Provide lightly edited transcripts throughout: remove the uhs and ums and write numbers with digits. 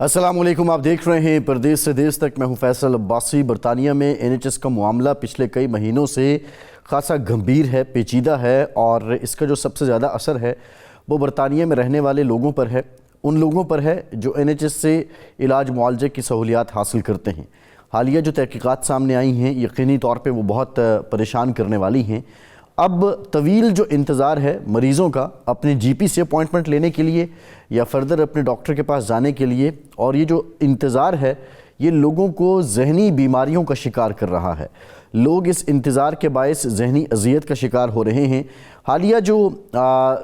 السلام علیکم، آپ دیکھ رہے ہیں پردیس سے دیس تک۔ میں ہوں فیصل عباسی۔ برطانیہ میں NHS کا معاملہ پچھلے کئی مہینوں سے خاصا گھمبیر ہے، پیچیدہ ہے، اور اس کا جو سب سے زیادہ اثر ہے وہ برطانیہ میں رہنے والے لوگوں پر ہے، ان لوگوں پر ہے جو NHS سے علاج معالجے کی سہولیات حاصل کرتے ہیں۔ حالیہ جو تحقیقات سامنے آئی ہیں یقینی طور پہ وہ بہت پریشان کرنے والی ہیں۔ اب طویل جو انتظار ہے مریضوں کا اپنے GP سے اپوائنٹمنٹ لینے کے لیے یا فردر اپنے ڈاکٹر کے پاس جانے کے لیے، اور یہ جو انتظار ہے یہ لوگوں کو ذہنی بیماریوں کا شکار کر رہا ہے۔ لوگ اس انتظار کے باعث ذہنی اذیت کا شکار ہو رہے ہیں۔ حالیہ جو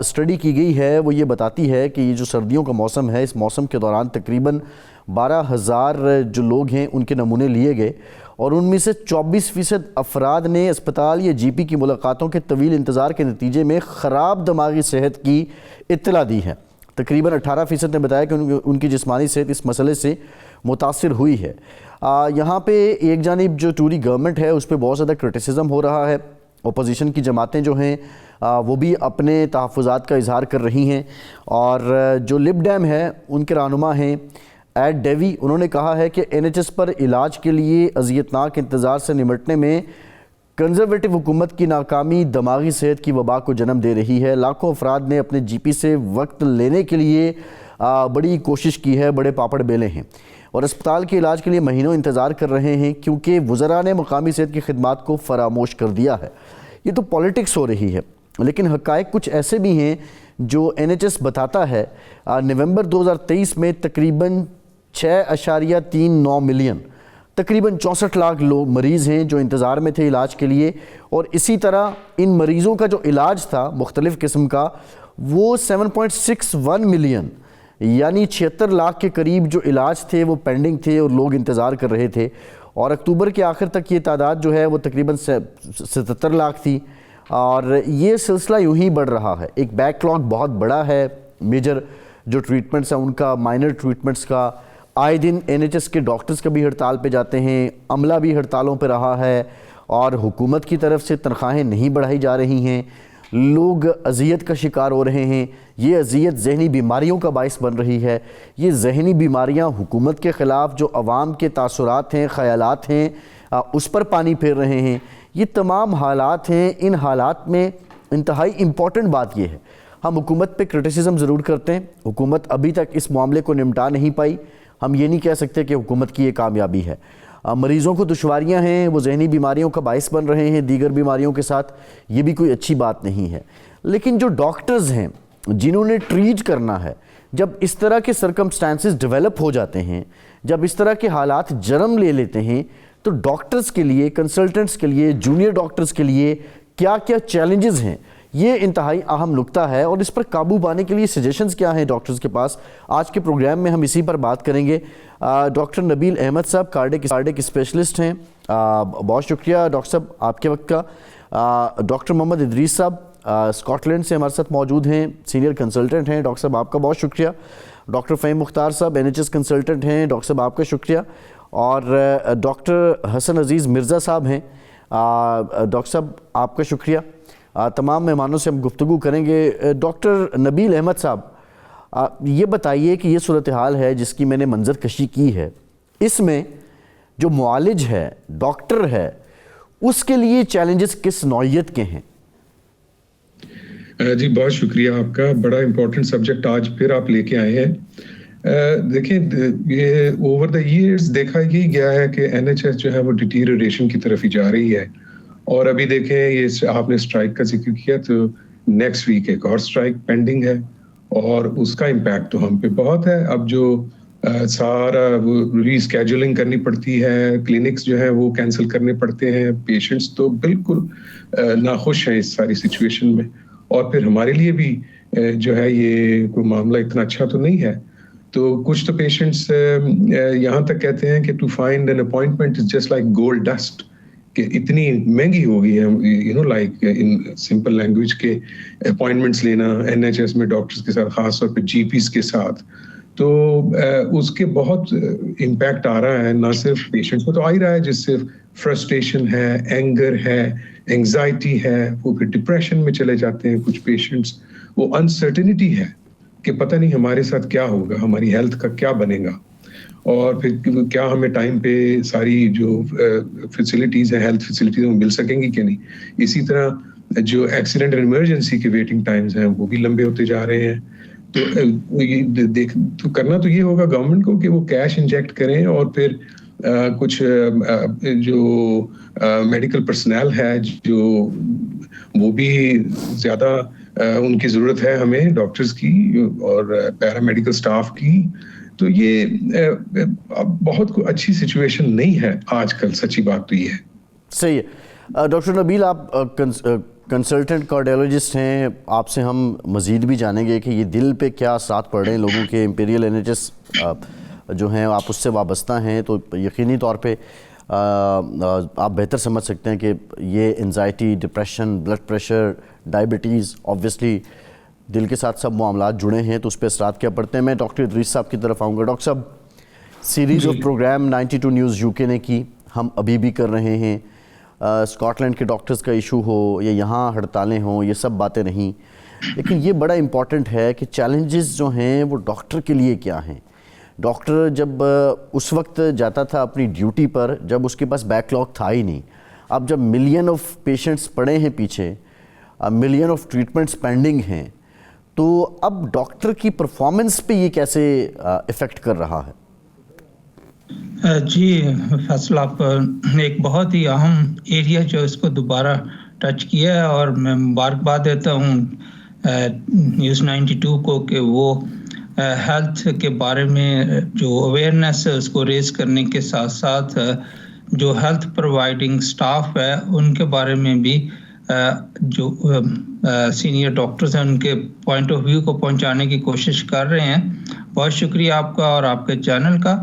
اسٹڈی کی گئی ہے وہ یہ بتاتی ہے کہ یہ جو سردیوں کا موسم ہے، اس موسم کے دوران تقریباً 12,000 جو لوگ ہیں ان کے نمونے لیے گئے، اور ان میں سے 24% افراد نے اسپتال یا GP کی ملاقاتوں کے طویل انتظار کے نتیجے میں خراب دماغی صحت کی اطلاع دی ہے۔ تقریباً 18% نے بتایا کہ ان کی جسمانی صحت اس مسئلے سے متاثر ہوئی ہے۔ یہاں پہ ایک جانب جو ٹوری گورنمنٹ ہے اس پہ بہت زیادہ کرٹیسزم ہو رہا ہے، اپوزیشن کی جماعتیں جو ہیں وہ بھی اپنے تحفظات کا اظہار کر رہی ہیں، اور جو لب ڈیم ہے ان کے رہنما ہیں ایڈ ڈیوی، انہوں نے کہا ہے کہ NHS پر علاج کے لیے اذیتناک انتظار سے نمٹنے میں کنزرویٹو حکومت کی ناکامی دماغی صحت کی وبا کو جنم دے رہی ہے۔ لاکھوں افراد نے اپنے GP سے وقت لینے کے لیے بڑی کوشش کی ہے، بڑے پاپڑ بیلے ہیں، اور اسپتال کے علاج کے لیے مہینوں انتظار کر رہے ہیں کیونکہ وزراء نے مقامی صحت کی خدمات کو فراموش کر دیا ہے۔ یہ تو پالیٹکس ہو رہی ہے، لیکن حقائق کچھ ایسے بھی ہیں جو NHS بتاتا ہے۔ نومبر 2023 میں تقریباً 6.39 ملین، تقریباً 64 لاکھ لوگ مریض ہیں جو انتظار میں تھے علاج کے لیے، اور اسی طرح ان مریضوں کا جو علاج تھا مختلف قسم کا وہ 7.61 ملین، یعنی 76 لاکھ کے قریب جو علاج تھے وہ پینڈنگ تھے اور لوگ انتظار کر رہے تھے، اور اکتوبر کے آخر تک یہ تعداد جو ہے وہ تقریباً 77 لاکھ تھی، اور یہ سلسلہ یوں ہی بڑھ رہا ہے۔ ایک بیک لاگ بہت بڑا ہے، میجر جو ٹریٹمنٹس ہیں ان کا، مائنر ٹریٹمنٹس کا، آئے دن NHS کے ڈاکٹرز کا بھی ہڑتال پہ جاتے ہیں، عملہ بھی ہڑتالوں پہ رہا ہے، اور حکومت کی طرف سے تنخواہیں نہیں بڑھائی جا رہی ہیں، لوگ اذیت کا شکار ہو رہے ہیں۔ یہ اذیت ذہنی بیماریوں کا باعث بن رہی ہے۔ یہ ذہنی بیماریاں حکومت کے خلاف جو عوام کے تاثرات ہیں، خیالات ہیں، اس پر پانی پھیر رہے ہیں۔ یہ تمام حالات ہیں۔ ان حالات میں انتہائی امپورٹنٹ بات یہ ہے، ہم حکومت پہ کرٹیسزم ضرور کرتے ہیں، حکومت ابھی تک اس معاملے کو نمٹا نہیں پائی، ہم یہ نہیں کہہ سکتے کہ حکومت کی یہ کامیابی ہے۔ مریضوں کو دشواریاں ہیں، وہ ذہنی بیماریوں کا باعث بن رہے ہیں دیگر بیماریوں کے ساتھ، یہ بھی کوئی اچھی بات نہیں ہے، لیکن جو ڈاکٹرز ہیں جنہوں نے ٹریٹ کرنا ہے، جب اس طرح کے سرکمسٹانسز ڈیولپ ہو جاتے ہیں، جب اس طرح کے حالات جنم لے لیتے ہیں، تو ڈاکٹرز کے لیے، کنسلٹنٹس کے لیے، جونیئر ڈاکٹرز کے لیے کیا کیا چیلنجز ہیں، یہ انتہائی اہم نکتہ ہے، اور اس پر قابو پانے کے لیے سجیشنز کیا ہیں ڈاکٹرز کے پاس۔ آج کے پروگرام میں ہم اسی پر بات کریں گے۔ ڈاکٹر نبیل احمد صاحب کارڈک اسپیشلسٹ ہیں، بہت شکریہ ڈاکٹر صاحب آپ کے وقت کا۔ ڈاکٹر محمد ادریس صاحب اسکاٹ لینڈ سے ہمارے ساتھ موجود ہیں، سینئر کنسلٹنٹ ہیں، ڈاکٹر صاحب آپ کا بہت شکریہ۔ ڈاکٹر فہیم مختار صاحب NHS کنسلٹنٹ ہیں، ڈاکٹر صاحب آپ کا شکریہ۔ اور ڈاکٹر حسن عزیز مرزا صاحب ہیں، ڈاکٹر صاحب آپ کا شکریہ۔ تمام مہمانوں سے ہم گفتگو کریں گے۔ ڈاکٹر نبیل احمد صاحب یہ بتائیے کہ یہ صورتحال ہے جس کی میں نے منظر کشی کی ہے، اس میں جو معالج ہے، ڈاکٹر ہے، اس کے لیے چیلنجز کس نوعیت کے ہیں؟ جی بہت شکریہ آپ کا، بڑا امپورٹنٹ سبجیکٹ آج پھر آپ لے کے آئے ہیں۔ دیکھیں یہ اوور دا ایئرز دیکھا ہی گیا ہے کہ NHS جو ہے وہ ڈیٹیریوریشن کی طرف ہی جا رہی ہے، اور ابھی دیکھیں یہ آپ نے اسٹرائک کا ذکر کیا تو نیکسٹ ویک ایک اور اسٹرائک پینڈنگ ہے، اور اس کا امپیکٹ تو ہم پہ بہت ہے۔ اب جو سارا ری اسکیجولنگ کرنی پڑتی ہے، کلینکس جو ہیں وہ کینسل کرنے پڑتے ہیں، پیشنٹس تو بالکل ناخوش ہیں اس ساری سچویشن میں، اور پھر ہمارے لیے بھی جو ہے یہ کوئی معاملہ اتنا اچھا تو نہیں ہے۔ تو کچھ تو پیشنٹس یہاں تک کہتے ہیں کہ to find an appointment is just like gold dust, کہ اتنی مہنگی ہو گئی ہے، لائک ان سمپل لینگویج کے اپوائنٹمنٹس لینا NHS میں ڈاکٹرز کے ساتھ، خاص طور پہ GPs کے ساتھ، تو اس کے بہت امپیکٹ آ رہا ہے، نہ صرف پیشنٹ کو تو آ ہی رہا ہے، جس سے فرسٹریشن ہے، اینگر ہے، انگزائٹی ہے، وہ پھر ڈپریشن میں چلے جاتے ہیں کچھ پیشنٹس، وہ انسرٹنٹی ہے کہ پتہ نہیں ہمارے ساتھ کیا ہوگا، ہماری ہیلتھ کا کیا بنے گا۔ اور پھر کیا ہمیں ٹائم پہ ساری جو فیسلٹیز ہیں ہیلتھ فیسلٹیز وہ مل سکیں گی کہ نہیں. اسی طرح جو ایکسیڈنٹ اینڈ ایمرجنسی کے ویٹنگ ٹائمز ہیں وہ بھی لمبے ہوتے جا رہے ہیں. تو کرنا تو یہ ہوگا گورنمنٹ کو کہ وہ کیش انجیکٹ کریں اور پھر کچھ جو میڈیکل پرسنل ہے جو وہ بھی زیادہ ان کی ضرورت ہے ہمیں ڈاکٹرز کی اور پیرا میڈیکل سٹاف کی. تو یہ بہت اچھی سچویشن نہیں ہے آج کل, سچی بات تو یہ ہے. صحیح ہے. ڈاکٹر نبیل, آپ کنسلٹنٹ کارڈیالوجسٹ ہیں, آپ سے ہم مزید بھی جانیں گے کہ یہ دل پہ کیا اثرات پڑ رہے ہیں لوگوں کے. امپیریل NHS جو ہیں آپ اس سے وابستہ ہیں, تو یقینی طور پہ آپ بہتر سمجھ سکتے ہیں کہ یہ anxiety, depression, blood pressure, diabetes, obviously دل کے ساتھ سب معاملات جڑے ہیں, تو اس پہ اثرات کیا پڑتے ہیں. میں ڈاکٹر ادریس صاحب کی طرف آؤں گا. ڈاکٹر صاحب, series of program 92 news UK نے کی, ہم ابھی بھی کر رہے ہیں. اسکاٹ لینڈ کے ڈاکٹرز کا ایشو ہو یا یہاں ہڑتالیں ہوں, یہ سب باتیں نہیں, لیکن یہ بڑا امپورٹنٹ ہے کہ چیلنجز جو ہیں وہ ڈاکٹر کے لیے کیا ہیں. ڈاکٹر جب اس وقت جاتا تھا اپنی ڈیوٹی پر جب اس کے پاس بیک لاگ تھا ہی نہیں. اب جب ملین آف پیشنٹس پڑے ہیں پیچھے, ملین آف ٹریٹمنٹس پینڈنگ ہیں, تو اب ڈاکٹر کی پرفارمنس پہ یہ کیسے افیکٹ کر رہا ہے؟ جی فیصل, آپ ایک بہت ہی اہم ایریا جو اس کو دوبارہ ٹچ کیا ہے, اور میں مبارکباد دیتا ہوں نیوز 92 کو کہ وہ ہیلتھ کے بارے میں جو اویئرنیس ہے اس کو ریز کرنے کے ساتھ ساتھ جو ہیلتھ پرووائڈنگ سٹاف ہے ان کے بارے میں بھی جو سینئر ڈاکٹرز ہیں ان کے پوائنٹ آف ویو کو پہنچانے کی کوشش کر رہے ہیں. بہت شکریہ آپ کا اور آپ کے چینل کا.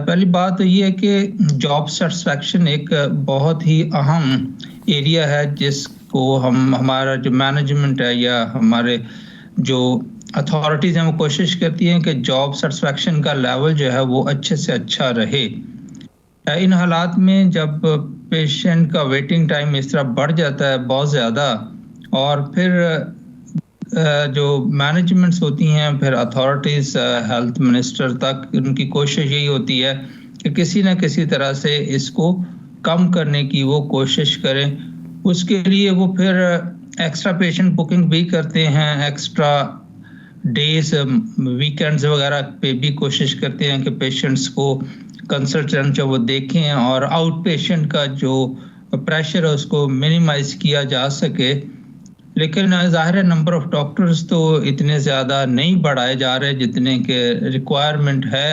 پہلی بات تو یہ ہے کہ جاب سیٹسفیکشن ایک بہت ہی اہم ایریا ہے جس کو ہمارا جو مینجمنٹ ہے یا ہمارے جو اتھارٹیز ہیں وہ کوشش کرتی ہیں کہ جاب سیٹسفیکشن کا لیول جو ہے وہ اچھے سے اچھا رہے. ان حالات میں جب پیشنٹ کا ویٹنگ ٹائم اس طرح بڑھ جاتا ہے بہت زیادہ, اور پھر جو مینجمنٹس ہوتی ہیں, پھر اتھارٹیز, ہیلتھ منسٹر تک, ان کی کوشش یہی ہوتی ہے کہ کسی نہ کسی طرح سے اس کو کم کرنے کی وہ کوشش کریں. اس کے لیے وہ پھر ایکسٹرا پیشنٹ بکنگ بھی کرتے ہیں, ایکسٹرا ڈیز, ویکینڈز وغیرہ پہ بھی کوشش کرتے ہیں کہ پیشنٹس کو کنسلٹنٹ جو وہ دیکھیں اور آؤٹ پیشنٹ کا جو پریشر ہے اس کو منیمائز کیا جا سکے. لیکن ظاہر ہے نمبر آف ڈاکٹرز تو اتنے زیادہ نہیں بڑھائے جا رہے جتنے کہ ریکوائرمنٹ ہے.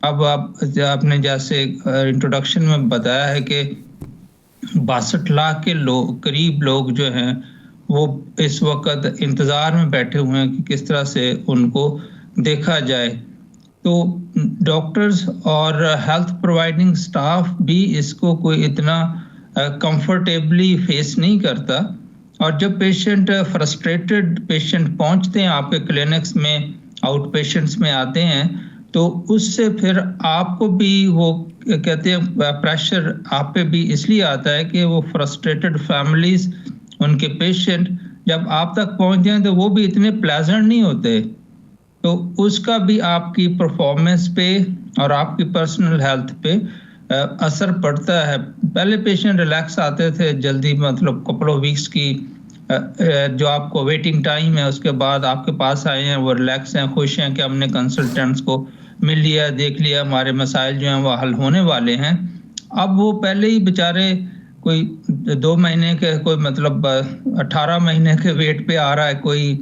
اب آپ نے جیسے انٹروڈکشن میں بتایا ہے کہ 62 لاکھ کے قریب لوگ جو ہیں وہ اس وقت انتظار میں بیٹھے ہوئے ہیں کہ کس طرح سے ان کو دیکھا جائے. تو ڈاکٹرز اور ہیلتھ پرووائڈنگ سٹاف بھی اس کو کوئی اتنا کمفرٹیبلی فیس نہیں کرتا. اور جب پیشنٹ فرسٹریٹڈ پیشنٹ پہنچتے ہیں آپ کے کلینکس میں, آؤٹ پیشنٹس میں آتے ہیں, تو اس سے پھر آپ کو بھی وہ کہتے ہیں پریشر آپ پہ بھی اس لیے آتا ہے کہ وہ فرسٹریٹڈ فیملیز, ان کے پیشنٹ جب آپ تک پہنچ جائیں تو وہ بھی اتنے پلیزنٹ نہیں ہوتے. تو اس کا بھی آپ کی پرفارمنس پہ اور آپ کی پرسنل ہیلتھ پہ اثر پڑتا ہے. پہلے پیشنٹ ریلیکس آتے تھے جلدی, مطلب کپل آف ویکس کی جو آپ کو ویٹنگ ٹائم ہے, اس کے بعد آپ کے پاس آئے ہیں, وہ ریلیکس ہیں, خوش ہیں کہ ہم نے کنسلٹنٹس کو مل لیا, دیکھ لیا, ہمارے مسائل جو ہیں وہ حل ہونے والے ہیں. اب وہ پہلے ہی بیچارے کوئی 2 مہینے کے, کوئی مطلب 18 مہینے کے ویٹ پہ آ رہا ہے, کوئی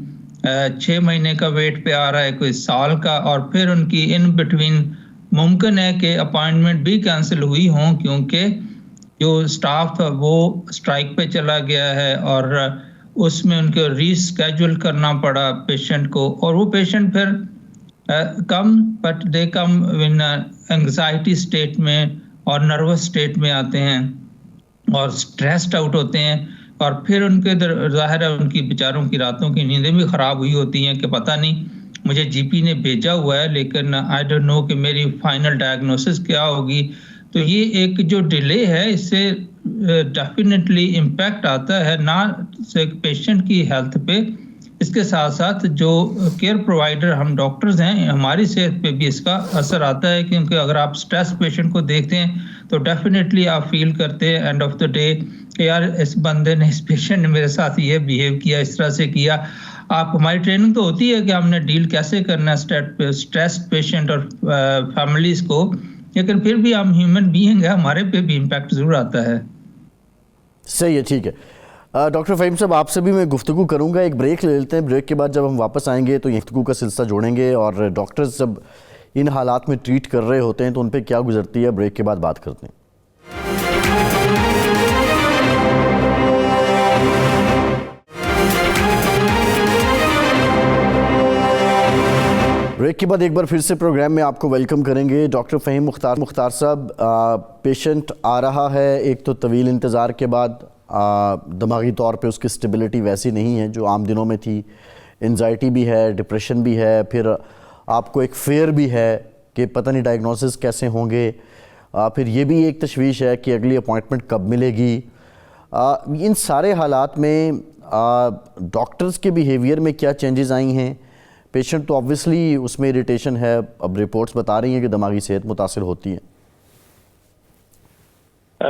6 مہینے کا ویٹ پہ آ رہا ہے, کوئی سال کا, اور پھر ان کی ان بٹوین ممکن ہے کہ اپائنٹمنٹ بھی کینسل ہوئی ہوں کیونکہ جو سٹاف تھا وہ اسٹرائک پہ چلا گیا ہے اور اس میں ان کو ری اسکیجول کرنا پڑا پیشنٹ کو. اور وہ پیشنٹ پھر but they come in anxiety state میں اور نروس اسٹیٹ میں آتے ہیں اور اسٹریسڈ آؤٹ ہوتے ہیں, اور پھر ان کے ظاہر ہے ان کی بیچاروں کی راتوں کی نیندیں بھی خراب ہوئی ہوتی ہیں کہ پتہ نہیں مجھے جی پی نے بھیجا ہوا ہے لیکن آئی ڈونٹ نو کہ میری فائنل ڈائگنوسس کیا ہوگی. تو یہ ایک جو ڈیلے ہے اس سے ڈیفینیٹلی امپیکٹ آتا ہے نہ صرف پیشنٹ کی ہیلتھ پہ, اس کے ساتھ ساتھ جو کیئر پرووائڈر ہم ڈاکٹرز ہیں ہماری صحت پہ بھی اس کا اثر آتا ہے, کیونکہ اگر آپ اسٹریس پیشنٹ کو دیکھتے ہیں تو ڈیفینیٹلی آپ فیل کرتے ہیں اینڈ آف دا ڈے کہ یار اس بندے نے, اس پیشنٹ نے میرے ساتھ یہ بیہیو کیا, اس طرح سے کیا. آپ ہماری ٹریننگ تو ہوتی ہے کہ ہم نے ڈیل کیسے کرنا ہے اسٹریس پیشنٹ اور فیملیز کو, لیکن پھر بھی ہم ہیومن بینگ ہے, ہمارے پہ بھی امپیکٹ ضرور آتا ہے. صحیح ہے, ٹھیک ہے. ڈاکٹر فہیم صاحب آپ سے بھی میں گفتگو کروں گا, ایک بریک لے لیتے ہیں. بریک کے بعد جب ہم واپس آئیں گے تو یہ گفتگو کا سلسلہ جوڑیں گے, اور ڈاکٹرز جب ان حالات میں ٹریٹ کر رہے ہوتے ہیں تو ان پہ کیا گزرتی ہے, بریک کے بعد بات کرتے ہیں. بریک کے بعد ایک بار پھر سے پروگرام میں آپ کو ویلکم کریں گے. ڈاکٹر فہیم مختار صاحب, پیشنٹ آ رہا ہے ایک تو طویل انتظار کے بعد, دماغی طور پہ اس کی سٹیبلٹی ویسی نہیں ہے جو عام دنوں میں تھی, انزائٹی بھی ہے, ڈپریشن بھی ہے, پھر آپ کو ایک فیئر بھی ہے کہ پتہ نہیں ڈائگنوسس کیسے ہوں گے, پھر یہ بھی ایک تشویش ہے کہ اگلی اپوائنٹمنٹ کب ملے گی. ان سارے حالات میں ڈاکٹرز کے بیہیویئر میں کیا چینجز آئی ہیں؟ پیشنٹ تو آبویسلی اس میں اریٹیشن ہے, اب رپورٹس بتا رہی ہیں کہ دماغی صحت متاثر ہوتی ہے.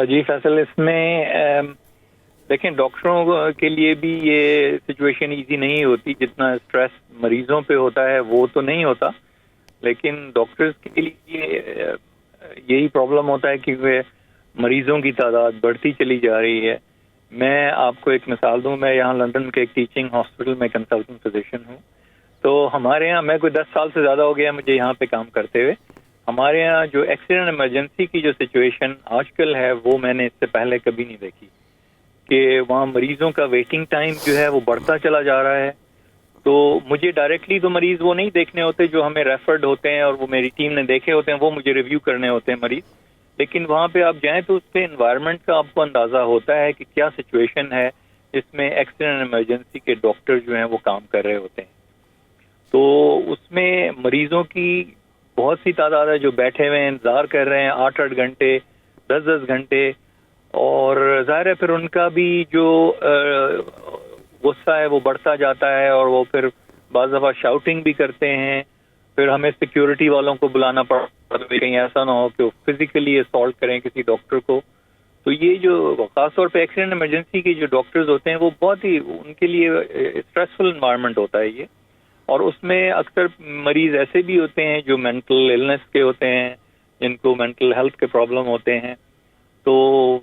جی فیصل, اس میں دیکھیں ڈاکٹروں کے لیے بھی یہ سچویشن ایزی نہیں ہوتی, جتنا اسٹریس مریضوں پہ ہوتا ہے وہ تو نہیں ہوتا, لیکن ڈاکٹرز کے لیے یہی پرابلم ہوتا ہے کہ مریضوں کی تعداد بڑھتی چلی جا رہی ہے. میں آپ کو ایک مثال دوں, میں یہاں لندن کے ایک ٹیچنگ ہاسپٹل میں کنسلٹنٹ فزیشین ہوں. تو ہمارے یہاں, میں کوئی 10 سال سے زیادہ ہو گیا مجھے یہاں پہ کام کرتے ہوئے, ہمارے یہاں جو ایکسیڈنٹ ایمرجنسی کی جو سچویشن آج کل ہے وہ میں نے اس سے پہلے کبھی نہیں دیکھی, کہ وہاں مریضوں کا ویٹنگ ٹائم جو ہے وہ بڑھتا چلا جا رہا ہے. تو مجھے ڈائریکٹلی تو مریض وہ نہیں دیکھنے ہوتے جو ہمیں ریفرڈ ہوتے ہیں اور وہ میری ٹیم نے دیکھے ہوتے ہیں, وہ مجھے ریویو کرنے ہوتے ہیں مریض. لیکن وہاں پہ آپ جائیں تو اس پہ انوائرمنٹ کا آپ کو اندازہ ہوتا ہے کہ کیا سچویشن ہے جس میں ایکسیڈنٹ ایمرجنسی کے ڈاکٹر جو ہیں وہ کام کر رہے ہوتے ہیں. تو اس میں مریضوں کی بہت سی تعداد ہے جو بیٹھے ہوئے ہیں, انتظار کر رہے ہیں 8-8 گھنٹے, 10-10 گھنٹے, اور ظاہر ہے پھر ان کا بھی جو غصہ ہے وہ بڑھتا جاتا ہے, اور وہ پھر بعض دفعہ شاؤٹنگ بھی کرتے ہیں. پھر ہمیں سیکیورٹی والوں کو بلانا پڑتا ہے کہیں ایسا نہ ہو کہ وہ فزیکلی اسالٹ کریں کسی ڈاکٹر کو. تو یہ جو خاص طور پہ ایکسیڈنٹ ایمرجنسی کے جو ڈاکٹرز ہوتے ہیں وہ بہت ہی ان کے لیے اسٹریسفل انوائرمنٹ ہوتا ہے یہ. اور اس میں اکثر مریض ایسے بھی ہوتے ہیں جو مینٹل ایلنس کے ہوتے ہیں, جن کو مینٹل ہیلتھ کے پرابلم ہوتے ہیں. تو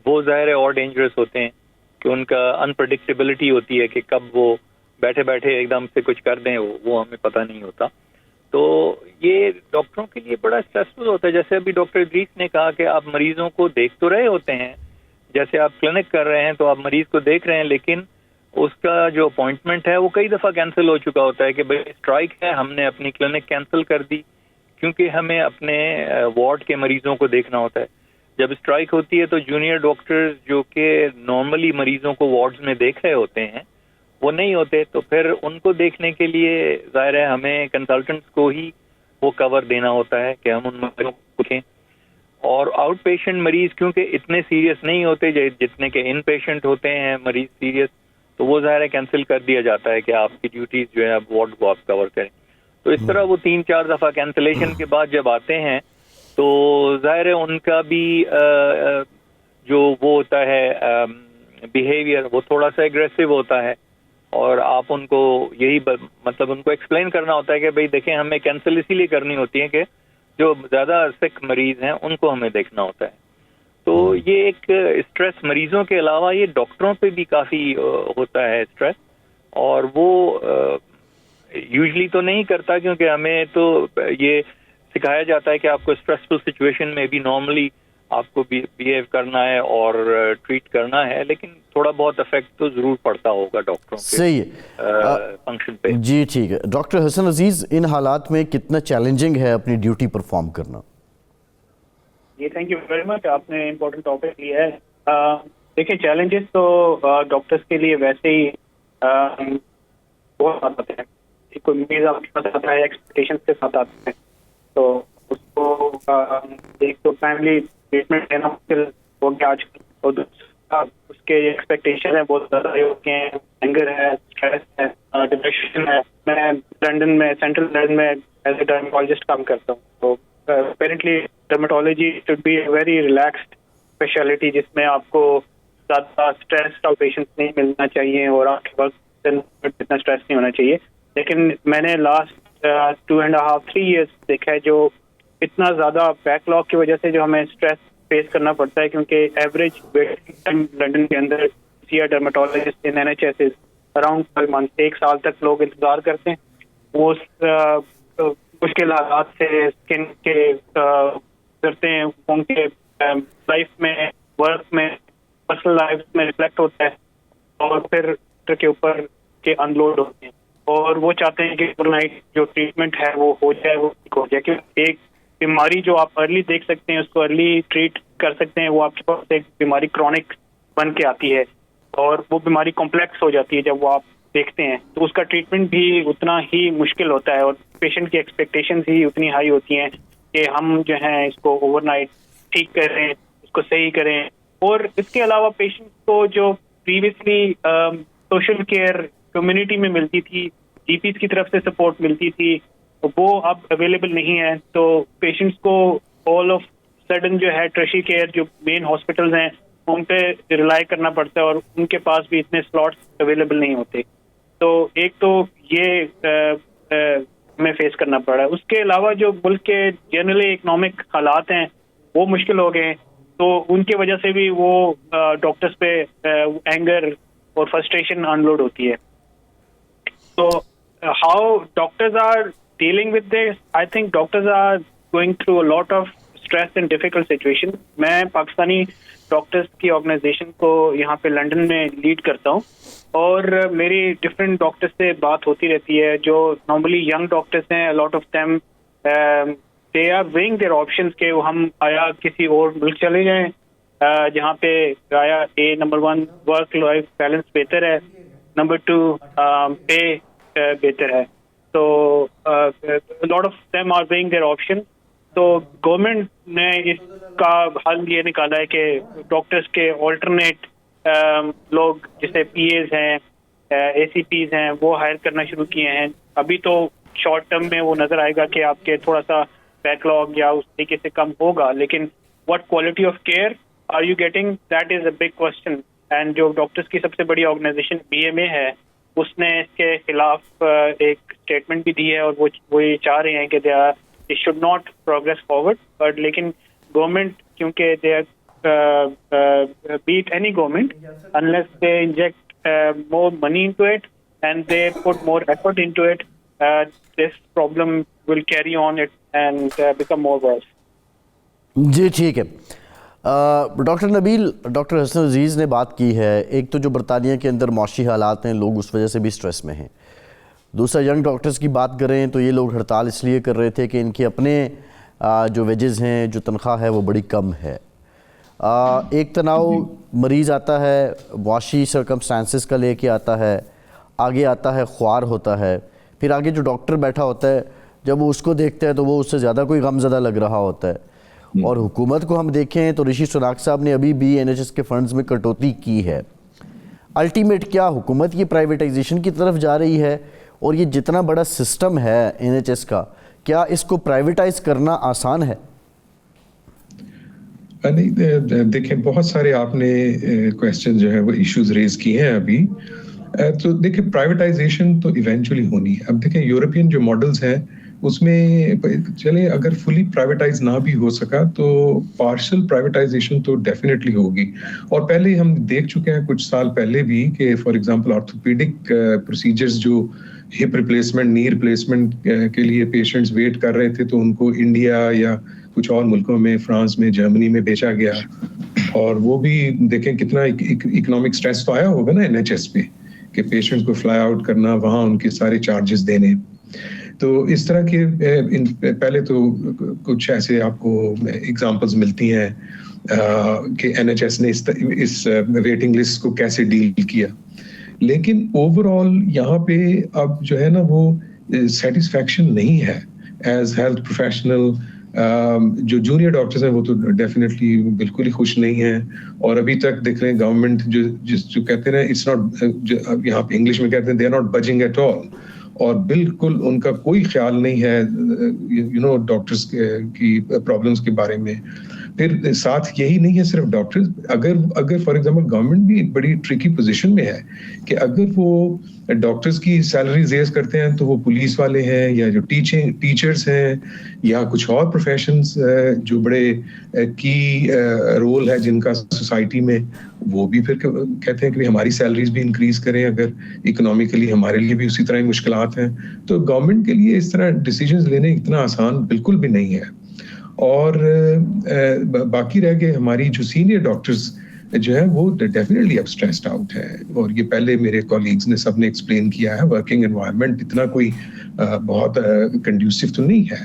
وہ ظاہر ہے اور ڈینجرس ہوتے ہیں کہ ان کا انپریڈکٹیبلٹی ہوتی ہے کہ کب وہ بیٹھے بیٹھے ایک دم سے کچھ کر دیں, وہ ہمیں پتہ نہیں ہوتا. تو یہ ڈاکٹروں کے لیے بڑا اسٹریسفل ہوتا ہے. جیسے ابھی ڈاکٹر ادریس نے کہا کہ آپ مریضوں کو دیکھ تو رہے ہوتے ہیں, جیسے آپ کلینک کر رہے ہیں تو آپ مریض کو دیکھ رہے ہیں, لیکن اس کا جو اپوائنٹمنٹ ہے وہ کئی دفعہ کینسل ہو چکا ہوتا ہے کہ بھائی اسٹرائک ہے, ہم نے اپنی کلینک کینسل کر دی کیونکہ ہمیں اپنے وارڈ کے مریضوں کو دیکھنا ہوتا ہے. جب اسٹرائک ہوتی ہے تو جونیئر ڈاکٹرز جو کہ نارملی مریضوں کو وارڈز میں دیکھ رہے ہوتے ہیں وہ نہیں ہوتے, تو پھر ان کو دیکھنے کے لیے ظاہر ہے ہمیں کنسلٹنٹس کو ہی وہ کور دینا ہوتا ہے کہ ہم ان مریضوں کو دیکھیں. اور آؤٹ پیشنٹ مریض کیونکہ اتنے سیریس نہیں ہوتے جتنے کہ ان پیشنٹ ہوتے ہیں مریض سیریس, تو وہ ظاہر ہے کینسل کر دیا جاتا ہے کہ آپ کی ڈیوٹیز جو ہے آپ وارڈ کو آپ کور کریں. تو اس طرح وہ 3-4 دفعہ کینسلیشن کے بعد جب آتے ہیں تو ظاہر ہے ان کا بھی جو وہ ہوتا ہے بیہیویئر وہ تھوڑا سا ایگریسو ہوتا ہے, اور آپ ان کو یہی مطلب ان کو ایکسپلین کرنا ہوتا ہے کہ بھئی دیکھیں ہمیں کینسل اسی لیے کرنی ہوتی ہے کہ جو زیادہ سک مریض ہیں ان کو ہمیں دیکھنا ہوتا ہے. تو یہ ایک اسٹریس مریضوں کے علاوہ یہ ڈاکٹروں پہ بھی کافی ہوتا ہے اسٹریس, اور وہ یوزلی تو نہیں کرتا کیونکہ ہمیں تو یہ سکھایا جاتا ہے کہ آپ کو اسٹریسفل سچویشن میں بھی نارملی آپ کو بیہیو کرنا ہے اور ٹریٹ کرنا ہے, لیکن تھوڑا بہت افیکٹ تو ضرور پڑتا ہوگا ڈاکٹروں کے صحیح ہے فنکشن پہ. جی ٹھیک ہے. ڈاکٹر حسن عزیز, ان حالات میں کتنا چیلنجنگ ہے اپنی ڈیوٹی پرفارم کرنا؟ جی تھینک یو ویری مچ, آپ نے امپورٹنٹ ٹاپک لیا ہے. دیکھیں چیلنجز تو ڈاکٹرس کے لیے ویسے ہی بہت آتے ہیں. کوئی مریض آپ کے پاس آتا ہے ایکسپیکٹیشن کے ساتھ آتے ہیں, تو اس کو ایک تو فیملی ٹریٹمنٹ دینا مشکل ہو گیا آج کل, اور دوسرا اس کے ایکسپیکٹیشن ہیں بہت زیادہ ہو گئے ہیں, اینگر ہے, اسٹریس ہے, ڈپریشن پروفیشن ہے. میں لندن میں سینٹرل لندن میں ایز اے ڈرماٹولوجسٹ کام کرتا ہوں. تو apparently dermatology should be a very relaxed specialty جس میں آپ کو زیادہ اسٹریس آؤٹ پیشنٹس نہیں ملنا چاہیے اور آپ کے وقت اتنا اسٹریس نہیں ہونا چاہیے. لیکن میں نے لاسٹ 2.5-3 ایئرس دیکھا ہے جو اتنا زیادہ بیک لاگ کی وجہ سے جو ہمیں اسٹریس فیس کرنا پڑتا ہے, کیونکہ ایوریج ویٹنگ ٹائم لندن کے اندر ڈرماٹولوجسٹ ان NHS اراؤنڈ 12 months, 1 سال تک لوگ انتظار کرتے ہیں. وہ مشکل حالات سے اسکن کے گزرتے ہیں, ان کے لائف میں, ورک میں, پرسنل لائف میں ریفلیکٹ ہوتا ہے اور پھر ڈاکٹر کے اوپر کے انلوڈ ہوتے ہیں اور وہ چاہتے ہیں کہ اوور نائٹ جو ٹریٹمنٹ ہے وہ ہو جائے, وہ ٹھیک ہو جائے. کیونکہ ایک بیماری جو آپ ارلی دیکھ سکتے ہیں, اس کو ارلی ٹریٹ کر سکتے ہیں, وہ آپ کے پاس ایک بیماری کرونک بن کے آتی ہے اور وہ بیماری کمپلیکس ہو جاتی ہے جب وہ آپ دیکھتے ہیں. تو اس کا ٹریٹمنٹ بھی اتنا ہی مشکل ہوتا ہے اور پیشنٹ کی ایکسپیکٹیشنز ہی اتنی ہائی ہوتی ہیں کہ ہم جو ہیں اس کو اوور نائٹ ٹھیک کریں, اس کو صحیح کریں. اور اس کے علاوہ پیشنٹ کو جو پریویسلی سوشل کیئر کمیونٹی میں ملتی تھی, GPs کی طرف سے سپورٹ ملتی تھی, وہ اب اویلیبل نہیں ہے. تو پیشنٹس کو آل آف سڈن جو ہے ٹرشی کیئر جو مین ہاسپٹلز ہیں ان پہ ریلائی کرنا پڑتا ہے اور ان کے پاس بھی اتنے سلاٹس اویلیبل نہیں ہوتے. تو ایک تو یہ ہمیں فیس کرنا پڑ رہا ہے. اس کے علاوہ جو ملک کے جنرلی اکنامک حالات ہیں وہ مشکل ہو گئے ہیں, تو ان کی وجہ سے بھی وہ ڈاکٹرز پہ اینگر اور فرسٹریشن انلوڈ ہوتی ہے. تو how doctors are dealing with this, I think doctors are going through a lot of stress and difficult situation. میں پاکستانی ڈاکٹرز کی آرگنائزیشن کو یہاں پہ لنڈن میں لیڈ کرتا ہوں اور میری ڈفرینٹ ڈاکٹرز سے بات ہوتی رہتی ہے جو نارملی ینگ ڈاکٹرز ہیں. Lot of them they are weighing their options کہ ہم آیا کسی اور ملک چلے جائیں جہاں پہ آیا نمبر 1 ورک لائف بیلنس بہتر ہے, نمبر 2 پے بہتر ہے. تو lot of them are weighing their option. تو گورنمنٹ نے اس کا حل یہ نکالا ہے کہ ڈاکٹرز کے آلٹرنیٹ لوگ جیسے PAs ہیں, ACPs ہیں, وہ ہائر کرنا شروع کیے ہیں. ابھی تو شارٹ ٹرم میں وہ نظر آئے گا کہ آپ کے تھوڑا سا بیک لاگ یا اس طریقے سے کم ہوگا, لیکن what quality of care are you getting, that is a big question. And جو ڈاکٹرز کی سب سے بڑی آرگنائزیشن BMA ہے, اس نے اس کے خلاف ایک اسٹیٹمنٹ بھی دی ہے اور وہ یہ چاہ رہے ہیں کہ they should not progress forward. But لیکن گورنمنٹ کیونکہ they beat any government unless they inject more money into it and they put more effort into it, this problem will carry on it and become more worse. جی ٹھیک ہے. Doctor نبیل, doctor حسن عزیز نے بات کی ہے, ایک تو جو برطانیہ کے اندر معاشی حالات ہیں, لوگ اس وجہ سے بھی سٹریس میں ہیں. دوسرا ینگ ڈاکٹرز کی بات کریں تو یہ لوگ ہڑتال اس لیے کر رہے تھے کہ ان کے اپنے جو ویجز ہیں, جو تنخواہ ہے وہ بڑی کم ہے. ایک تناؤ مریض آتا ہے, معاشی سرکمسٹانسز کا لے کے آتا ہے, آگے آتا ہے خوار ہوتا ہے, پھر آگے جو ڈاکٹر بیٹھا ہوتا ہے جب وہ اس کو دیکھتا ہے تو وہ اس سے زیادہ کوئی غم زدہ لگ رہا ہوتا ہے. اور حکومت کو ہم دیکھیں تو رشی سناک صاحب نے ابھی بھی NHS کے فنڈز میں کٹوتی کی ہے. الٹیمیٹ کیا حکومت کی پرائیویٹائزیشن کی طرف جا رہی ہے, اور یہ جتنا بڑا سسٹم ہے NHS کا, کیا اس کو پرائیویٹائز کرنا آسان ہے؟ دیکھیں بہت سارے آپ نے کویسچن جو ہے وہ ایشوز ریز کیے ہیں ابھی. تو دیکھیں پرائیویٹائزیشن تو ایونچولی ہونی ہے. اب دیکھیں یورپین جو ماڈلز ہیں اس میں چلیں اگر فلی پرائیویٹائز نہ بھی ہو سکا تو پارشل پرائیویٹائزیشن تو ڈیفینیٹلی ہوگی. اور پہلے ہم دیکھ چکے ہیں کچھ سال پہلے بھی کہ فار ایگزامپل آرتھوپیڈک پروسیجرز جو ہپ ریپلیسمنٹ, نی ریپلیسمنٹ کے لیے پیشنٹس ویٹ کر رہے تھے تو ان کو انڈیا یا کچھ اور ملکوں میں, فرانس میں, جرمنی میں بیچا گیا. اور وہ بھی دیکھیں کتنا اکنامک سٹریس تو آیا ہوگا نا NHS پہ کہ پیشنٹس کو فلائی آؤٹ کرنا, وہاں ان کے سارے چارجز دینے. تو اس طرح کے پہلے تو کچھ ایسے آپ کو ایگزامپلز ملتی ہیں کہ NHS نے اس ویٹنگ لسٹ کو کیسے ڈیل کیا. لیکن اوور آل یہاں پہ اب جو ہے نا وہ سیٹسفیکشن نہیں ہے ایز ہیلتھ پروفیشنل جو جونیئر ڈاکٹرز ہیں وہ تو ڈیفینیٹلی بالکل ہی خوش نہیں ہیں. اور ابھی تک دیکھ رہے ہیں گورنمنٹ جو کہتے ہیں اٹس ناٹ, یہاں پہ انگلش میں کہتے ہیں they are not budging at all, اور بالکل ان کا کوئی خیال نہیں ہے ڈاکٹرز کی پرابلمس کے بارے میں. پھر ساتھ یہی نہیں ہے صرف ڈاکٹرز, اگر فار ایگزامپل گورنمنٹ بھی ایک بڑی ٹرکی پوزیشن میں ہے کہ اگر وہ ڈاکٹرز کی سیلری ریز کرتے ہیں تو وہ پولیس والے ہیں یا جو ٹیچرز ہیں یا کچھ اور پروفیشنز جو بڑے کی رول ہے جن کا سوسائٹی میں, وہ بھی پھر کہتے ہیں کہ ہماری سیلریز بھی انکریز کریں اگر اکنامیکلی ہمارے لیے بھی اسی طرح ہی مشکلات ہیں. تو گورنمنٹ کے لیے اس طرح ڈیسیجنز لینے اتنا آسان بالکل بھی نہیں ہے. اور باقی رہ گئے ہماری جو سینئر ڈاکٹرز جو ہے وہ ڈیفینیٹلی اب اسٹریسڈ آؤٹ ہے, اور یہ پہلے میرے کولیگز نے سب نے ایکسپلین کیا ہے, ورکنگ انوائرمنٹ اتنا کوئی بہت کنڈیوسو تو نہیں ہے.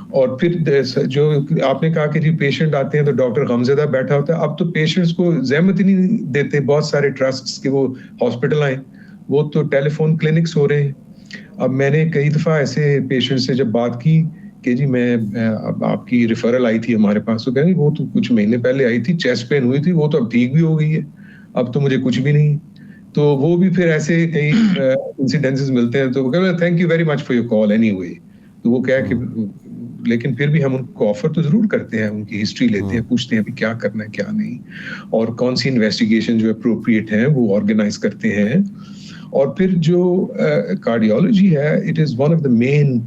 اور پھر جو آپ نے کہا کہ جی پیشنٹ آتے ہیں تو ڈاکٹر غمزدہ بیٹھا ہوتا ہے, اب تو پیشنٹس کو زحمت ہی نہیں دیتے بہت سارے ٹرسٹس کہ وہ ہاسپٹل آئیں, وہ تو ٹیلی فون کلینکس ہو رہے ہیں. اب میں نے کئی دفعہ ایسے پیشنٹ سے جب بات کی کہ جی میں آپ کی ریفرل آئی تھی ہمارے پاس, تو کہیں وہ تو کچھ مہینے پہلے آئی تھی, چیسٹ پین ہوئی تھی, وہ تو اب ٹھیک بھی ہو گئی ہے, اب تو مجھے کچھ بھی نہیں. تو وہ بھی پھر ایسے کئی انسیڈنسز ملتے ہیں تو وہ کہتے ہیں thank you very much for your call any way. تو وہ کہا کہ لیکن پھر بھی ہم ان کو آفر تو ضرور کرتے ہیں, ان کی ہسٹری لیتے ہیں, پوچھتے ہیں کیا کرنا ہے کیا نہیں, اور کون سی انویسٹیگیشن جو اپروپریٹ ہیں وہ آرگنائز کرتے ہیں. اور پھر جو کارڈیولوجی ہے it is one of the main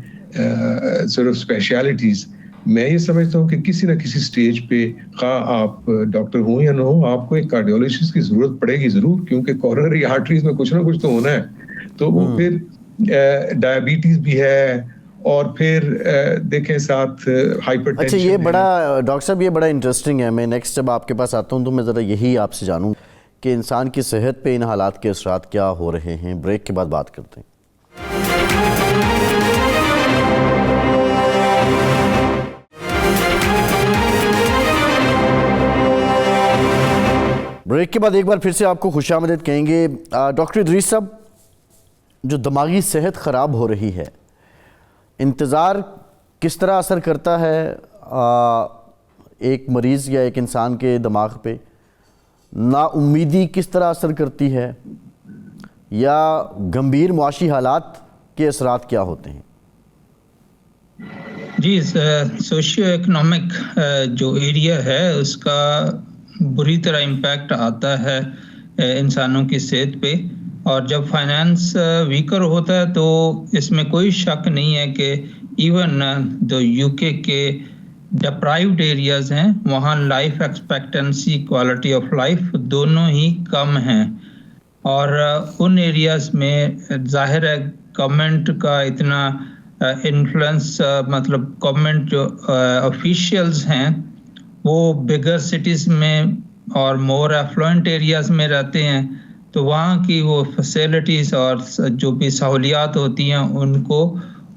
sort of specialities. میں یہ سمجھتا ہوں کہ کسی نہ کسی سٹیج پہ خواہ آپ ڈاکٹر ہوں یا نہ ہوں, آپ کو ایک کارڈیولوجسٹ کی ضرورت پڑے گی ضرور, کیونکہ کورونری آرٹریز میں کچھ نہ کچھ تو ہونا ہے. تو وہ پھر ڈائبٹیز بھی ہے, اور پھر دیکھیں ساتھ ہائپر ٹینشن. اچھا, یہ بڑا ڈاکٹر صاحب یہ بڑا انٹرسٹنگ ہے. میں نیکسٹ جب آپ کے پاس آتا ہوں تو میں ذرا یہی آپ سے جانوں کہ انسان کی صحت پہ ان حالات کے اثرات کیا ہو رہے ہیں. بریک کے بعد بات کرتے ہیں. بریک کے بعد ایک بار پھر سے آپ کو خوش آمدید کہیں گے. ڈاکٹر ادریس صاحب, جو دماغی صحت خراب ہو رہی ہے, انتظار کس طرح اثر کرتا ہے ایک مریض یا ایک انسان کے دماغ پہ؟ نا امیدی کس طرح اثر کرتی ہے, یا گمبھیر معاشی حالات کے اثرات کیا ہوتے ہیں؟ جی, سوشیو اکنامک جو ایریا ہے اس کا بری طرح امپیکٹ آتا ہے انسانوں کی صحت پہ, اور جب فائنانس ویکر ہوتا ہے تو اس میں کوئی شک نہیں ہے کہ ایون جو یو کے ڈپرائیوڈ ایریاز ہیں وہاں life expectancy, quality of life دونوں ہی کم ہیں. اور ان ایریاز میں ظاہر ہے گورنمنٹ کا اتنا انفلوئنس, مطلب گورنمنٹ جو آفیشیلز ہیں وہ بگر سٹیز میں اور مور ایفلوئنٹ ایریاز میں رہتے ہیں, تو وہاں کی وہ فیسلٹیز اور جو بھی سہولیات ہوتی ہیں ان کو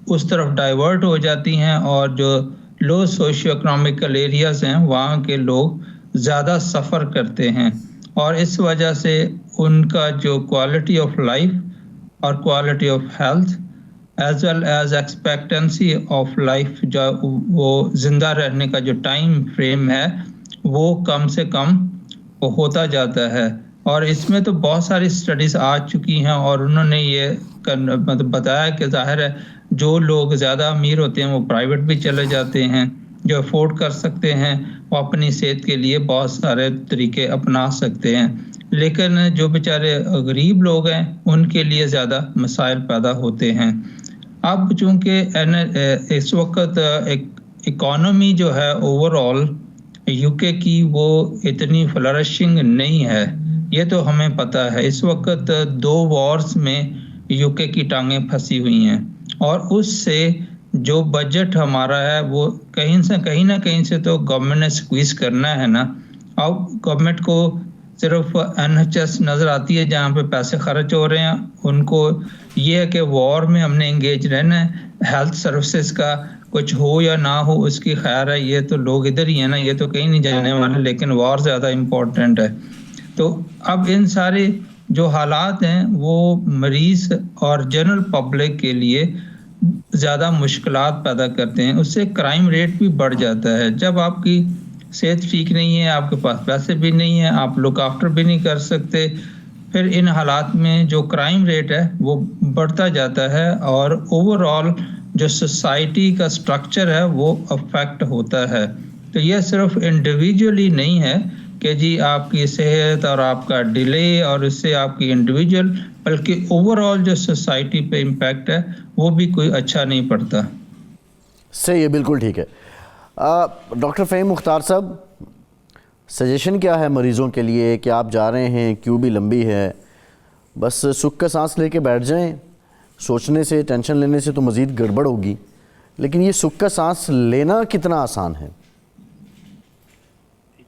اس طرف ڈائیورٹ ہو جاتی ہیں, اور جو لو سوشیو اکنامیکل ایریاز ہیں وہاں کے لوگ زیادہ سفر کرتے ہیں, اور اس وجہ سے ان کا جو کوالٹی آف لائف اور quality of health as well as expectancy of life, جو وہ زندہ رہنے کا جو ٹائم فریم ہے وہ کم سے کم ہوتا جاتا ہے. اور اس میں تو بہت ساری اسٹڈیز آ چکی ہیں, اور انہوں نے یہ مطلب بتایا کہ ظاہر ہے جو لوگ زیادہ امیر ہوتے ہیں وہ پرائیویٹ بھی چلے جاتے ہیں, جو افورڈ کر سکتے ہیں وہ اپنی صحت کے لیے بہت سارے طریقے اپنا سکتے ہیں, لیکن جو بیچارے غریب لوگ ہیں ان کے لیے زیادہ مسائل پیدا ہوتے ہیں. اب چونکہ اس وقت اکانومی جو ہے اوور آل یو کے کی وہ اتنی فلرشنگ نہیں ہے, یہ تو ہمیں پتہ ہے. اس وقت 2 وارز میں یو کے کی ٹانگیں پھنسی ہوئی ہیں, اور اس سے جو بجٹ ہمارا ہے وہ کہیں نہ کہیں سے تو گورنمنٹ نے سکویز کرنا ہے نا. اب گورنمنٹ کو صرف NHS نظر آتی ہے جہاں پہ پیسے خرچ ہو رہے ہیں, ان کو یہ ہے کہ وار میں ہم نے انگیج رہنا ہے, ہیلتھ سروسز کا کچھ ہو یا نہ ہو اس کی خیر ہے, یہ تو لوگ ادھر ہی ہیں نا, یہ تو کہیں نہیں جانے والے, لیکن وار زیادہ امپورٹنٹ ہے. تو اب ان سارے جو حالات ہیں وہ مریض اور جنرل پبلک کے لیے زیادہ مشکلات پیدا کرتے ہیں. اس سے کرائم ریٹ بھی بڑھ جاتا ہے. جب آپ کی صحت ٹھیک نہیں ہے, آپ کے پاس پیسے بھی نہیں ہیں, آپ لک آفٹر بھی نہیں کر سکتے, پھر ان حالات میں جو کرائم ریٹ ہے وہ بڑھتا جاتا ہے اور اوور آل جو سوسائٹی کا سٹرکچر ہے وہ افیکٹ ہوتا ہے. تو یہ صرف انڈیویجولی نہیں ہے کہ جی آپ کی صحت اور آپ کا ڈیلے اور اس سے آپ کی انڈیویجول, بلکہ اوور آل جو سوسائٹی پہ امپیکٹ ہے وہ بھی کوئی اچھا نہیں پڑتا. صحیح ہے, بالکل ٹھیک ہے. ڈاکٹر فہیم مختار صاحب, سجیشن کیا ہے مریضوں کے لیے کہ آپ جا رہے ہیں, کیو بھی لمبی ہے, بس سکھ کا سانس لے کے بیٹھ جائیں؟ سوچنے سے, ٹینشن لینے سے تو مزید گڑبڑ ہوگی, لیکن یہ سکھ کا سانس لینا کتنا آسان ہے؟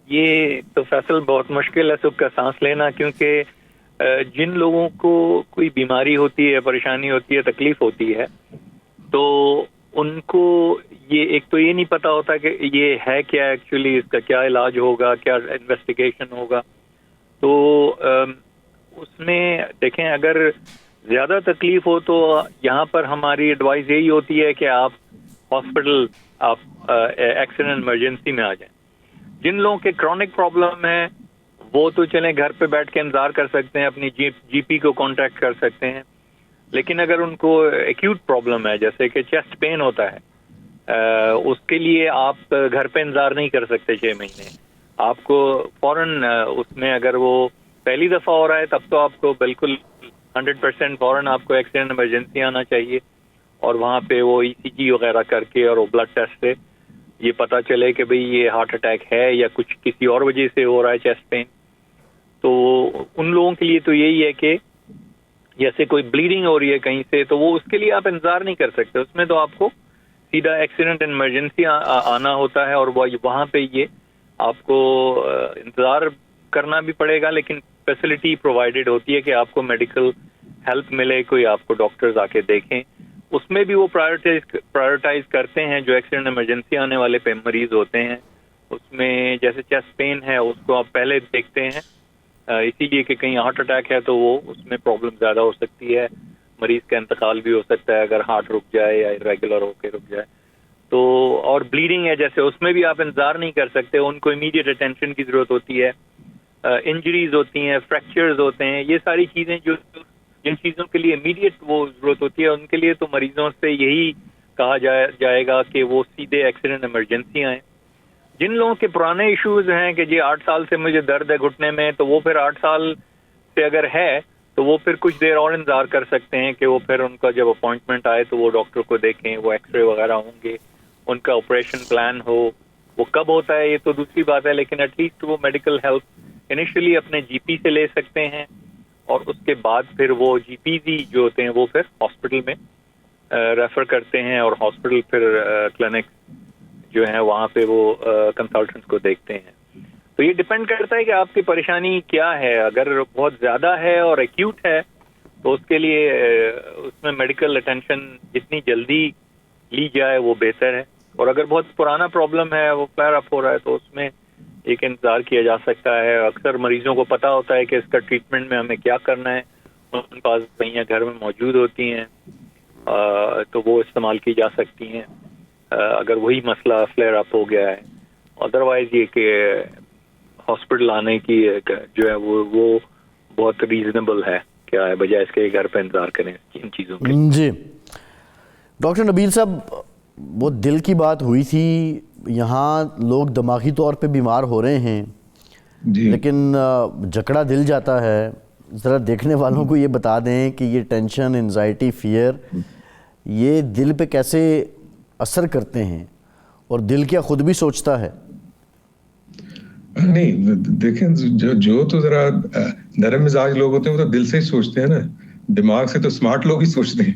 یہ تو فیصل بہت مشکل ہے سکھ کا سانس لینا, کیونکہ جن لوگوں کو کوئی بیماری ہوتی ہے, پریشانی ہوتی ہے, تکلیف ہوتی ہے, تو ان کو یہ ایک تو یہ نہیں پتا ہوتا کہ یہ ہے کیا ایکچولی, اس کا کیا علاج ہوگا, کیا انویسٹیگیشن ہوگا. تو اس میں دیکھیں اگر زیادہ تکلیف ہو تو یہاں پر ہماری ایڈوائز یہی ہوتی ہے کہ آپ ہاسپٹل, آپ ایکسیڈنٹ ایمرجنسی میں آ جائیں. جن لوگوں کے کرونک پرابلم ہے وہ تو چلیں گھر پہ بیٹھ کے انتظار کر سکتے ہیں, اپنی جی پی کو کانٹیکٹ کر سکتے ہیں. لیکن اگر ان کو ایکیوٹ پرابلم ہے, جیسے کہ چیسٹ پین ہوتا ہے, اس کے لیے آپ گھر پہ انتظار نہیں کر سکتے 6 مہینے. آپ کو فوراً اس میں اگر وہ پہلی دفعہ ہو رہا ہے تب تو آپ کو بالکل 100% فوراً آپ کو ایکسیڈنٹ ایمرجنسی آنا چاہیے, اور وہاں پہ وہ ای سی جی وغیرہ کر کے اور وہ بلڈ ٹیسٹ سے یہ پتا چلے کہ بھئی یہ ہارٹ اٹیک ہے یا کچھ کسی اور وجہ سے ہو رہا ہے چیسٹ پین. تو ان لوگوں کے لیے تو یہی ہے کہ جیسے کوئی بلیڈنگ ہو رہی ہے کہیں سے, تو وہ اس کے لیے آپ انتظار نہیں کر سکتے, اس میں تو آپ کو سیدھا ایکسیڈنٹ ایمرجنسی آنا ہوتا ہے, اور وہاں پہ یہ آپ کو انتظار کرنا بھی پڑے گا, لیکن فیسلٹی پرووائڈیڈ ہوتی ہے کہ آپ کو میڈیکل ہیلپ ملے, کوئی آپ کو ڈاکٹرز آ کے دیکھیں. اس میں بھی وہ پرائیورٹائز کرتے ہیں جو ایکسیڈنٹ ایمرجنسی آنے والے پہ مریض ہوتے ہیں. اس میں جیسے چیسٹ پین ہے اس کو آپ پہلے دیکھتے ہیں, اسی لیے کہ کہیں ہارٹ اٹیک ہے تو وہ اس میں پرابلم زیادہ ہو سکتی ہے, مریض کا انتقال بھی ہو سکتا ہے اگر ہارٹ رک جائے یا ریگولر ہو کے رک جائے. تو اور بلیڈنگ ہے جیسے, اس میں بھی آپ انتظار نہیں کر سکتے, ان کو امیڈیٹ اٹینشن کی ضرورت ہوتی ہے. انجریز ہوتی ہیں, فریکچرز ہوتے ہیں, یہ ساری چیزیں جو جن چیزوں کے لیے امیڈیٹ وہ ضرورت ہوتی ہے ان کے لیے تو مریضوں سے یہی کہا جائے گا کہ وہ سیدھے ایکسیڈنٹ ایمرجنسی آئیں. جن لوگوں کے پرانے ایشوز ہیں کہ جی 8 سال سے مجھے درد ہے گھٹنے میں, تو وہ پھر 8 سال سے اگر ہے تو وہ پھر کچھ دیر اور انتظار کر سکتے ہیں کہ وہ پھر ان کا جب اپوائنٹمنٹ آئے تو وہ ڈاکٹر کو دیکھیں, وہ ایکس رے وغیرہ ہوں گے, ان کا آپریشن پلان ہو. وہ کب ہوتا ہے یہ تو دوسری بات ہے, لیکن ایٹ لیسٹ وہ میڈیکل ہیلپ انیشلی اپنے جی پی سے لے سکتے ہیں, اور اس کے بعد پھر وہ جی پیز ہی جو ہوتے ہیں وہ پھر ہاسپٹل میں ریفر کرتے ہیں, اور ہاسپٹل پھر کلینک جو ہیں وہاں پہ وہ کنسلٹنٹس کو دیکھتے ہیں. تو یہ ڈپینڈ کرتا ہے کہ آپ کی پریشانی کیا ہے. اگر بہت زیادہ ہے اور ایکیوٹ ہے تو اس کے لیے اس میں میڈیکل اٹینشن جتنی جلدی لی جائے وہ بہتر ہے, اور اگر بہت پرانا پرابلم ہے, وہ فلیئر اپ ہو رہا ہے, تو اس میں ایک انتظار کیا جا سکتا ہے. اکثر مریضوں کو پتا ہوتا ہے کہ اس کا ٹریٹمنٹ میں ہمیں کیا کرنا ہے, ان پاس دوائیاں گھر میں موجود ہوتی ہیں, تو وہ استعمال کی جا سکتی ہیں اگر وہی مسئلہ فلیئر اپ ہو گیا ہے. ادروائز یہ کہ ہاسپٹل آنے کی جو ہے وہ بہت ریزنیبل ہے, کیا ہے بجائے اس کے گھر پہ انتظار کریں ان چیزوں کے. جی ڈاکٹر نبیل صاحب, وہ دل کی بات ہوئی تھی, یہاں لوگ دماغی طور پہ بیمار ہو رہے ہیں جی, لیکن جکڑا دل جاتا ہے. ذرا دیکھنے والوں کو یہ بتا دیں کہ یہ ٹینشن, انزائٹی, فیئر یہ دل پہ کیسے اثر کرتے ہیں, اور دل کیا خود بھی سوچتا ہے؟ نہیں دیکھیں, جو تو ذرا نرم مزاج لوگ ہوتے ہیں وہ تو دل سے ہی سوچتے ہیں نا, دماغ سے تو سمارٹ لوگ ہی سوچتے ہیں,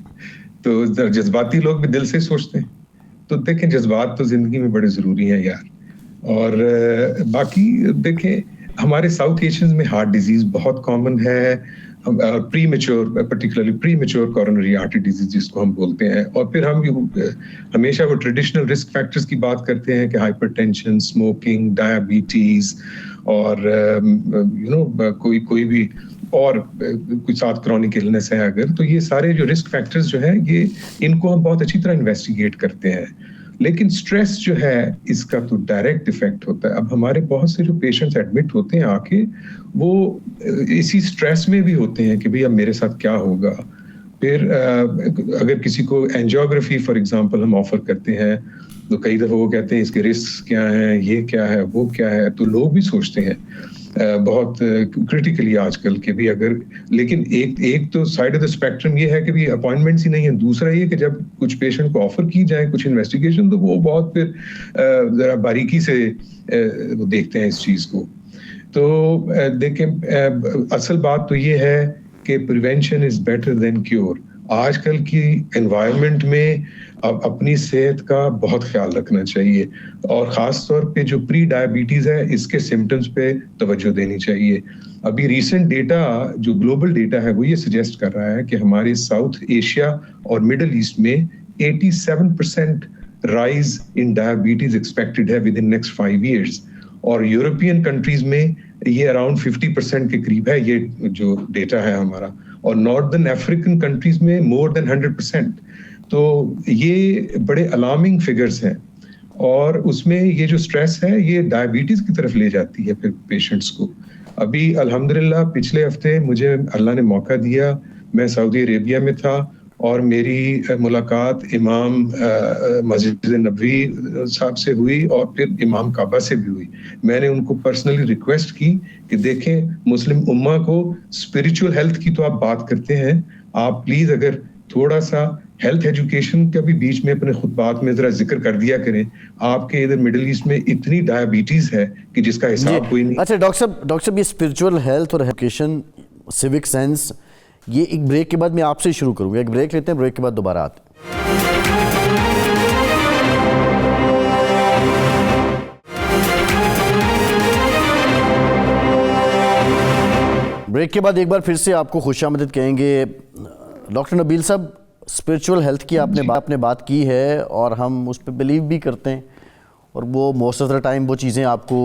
تو جذباتی لوگ بھی دل سے ہی سوچتے ہیں. تو دیکھیں جذبات تو زندگی میں بڑے ضروری ہیں یار. اور باقی دیکھیں ہمارے ساؤتھ ایشینز میں ہارٹ ڈیزیز بہت کامن ہے, پری میچور, پرٹیکولرلی پری میچور کورونری آرٹری ڈیزیز جس کو ہم بولتے ہیں. اور پھر ہم ہمیشہ وہ ٹریڈیشنل رسک فیکٹرز کی بات کرتے ہیں کہ ہائپر ٹینشن, اسموکنگ, ڈائبٹیز, اور کوئی بھی اور کوئی ساتھ کرونک النس ہے اگر، تو یہ سارے جو رسک فیکٹرز جو ہیں یہ ان کو ہم بہت اچھی طرح انویسٹیگیٹ کرتے ہیں. لیکن سٹریس جو ہے اس کا تو ڈائریکٹ ایفیکٹ ہوتا ہے. اب ہمارے بہت سے جو پیشنٹس ایڈمٹ ہوتے ہیں آ کے وہ اسی سٹریس میں بھی ہوتے ہیں کہ بھئی اب میرے ساتھ کیا ہوگا. پھر اگر کسی کو اینجیوگرافی فار ایگزامپل ہم آفر کرتے ہیں تو کئی دفعہ وہ کہتے ہیں اس کے رسک کیا ہیں، یہ کیا ہے، وہ کیا ہے، تو لوگ بھی سوچتے ہیں بہت کرٹیکلی آج کل کہ بھی اگر، لیکن ایک تو سائڈ آف دا اسپیکٹرم یہ ہے کہ بھی اپوائنٹمنٹس ہی نہیں ہے. دوسرا یہ کہ جب کچھ پیشنٹ کو آفر کی جائے کچھ انویسٹیگیشن تو وہ بہت پھر ذرا باریکی سے وہ دیکھتے ہیں اس چیز کو. تو دیکھیں اصل بات تو یہ ہے کہ prevention is better than cure. آج کل کی انوائرمنٹ میں اب اپنی صحت کا بہت خیال رکھنا چاہیے اور خاص طور پہ جو پری ڈائبٹیز ہے اس کے سمٹمز پہ توجہ دینی چاہیے. ابھی ریسنٹ ڈیٹا جو گلوبل ڈیٹا ہے وہ یہ سجیسٹ کر رہا ہے کہ ہمارے ساؤتھ ایشیا اور مڈل ایسٹ میں 87% رائز ان ڈائبٹیز ایکسپیکٹڈ ہے ود ان نیکسٹ 5 years اور یورپین کنٹریز میں یہ اراؤنڈ 50% کے قریب ہے یہ جو ڈیٹا ہے ہمارا, اور ناردرن افریقن کنٹریز میں مور دین 100%. تو یہ بڑے الارمنگ فگرز ہیں اور اس میں یہ جو سٹریس ہے یہ ڈائبٹیز کی طرف لے جاتی ہے پھر پیشنٹس کو. ابھی الحمدللہ پچھلے ہفتے مجھے اللہ نے موقع دیا, میں سعودی عربیہ میں تھا اور میری ملاقات امام مسجد نبوی صاحب سے ہوئی اور پھر امام کعبہ سے بھی ہوئی. میں نے ان کو پرسنلی ریکویسٹ کی کہ دیکھیں مسلم امہ کو اسپریچول ہیلتھ کی تو آپ بات کرتے ہیں, آپ پلیز اگر تھوڑا سا ہیلتھ ایجوکیشن کا بھی بیچ میں اپنے خطبات میں ذرا ذکر کر دیا کریں. آپ کے ادھر مڈل ایسٹ میں اتنی ڈائبٹیز ہے کہ جس کا حساب کوئی نہیں. اچھا ڈاکٹر صاحب یہ اسپریچول ہیلتھ اور ایجوکیشن, سیوک سینس, یہ ایک بریک کے بعد میں آپ سے شروع کروں گا. ایک بریک لیتے ہیں, بریک کے بعد دوبارہ آتے ہیں. بریک کے بعد ایک بار پھر سے آپ کو خوش آمدید کہیں گے. ڈاکٹر نبیل صاحب, اسپریچول ہیلتھ کی آپ نے بات کی ہے اور ہم اس پہ بلیو بھی کرتے ہیں اور وہ موسٹ آف دا ٹائم وہ چیزیں آپ کو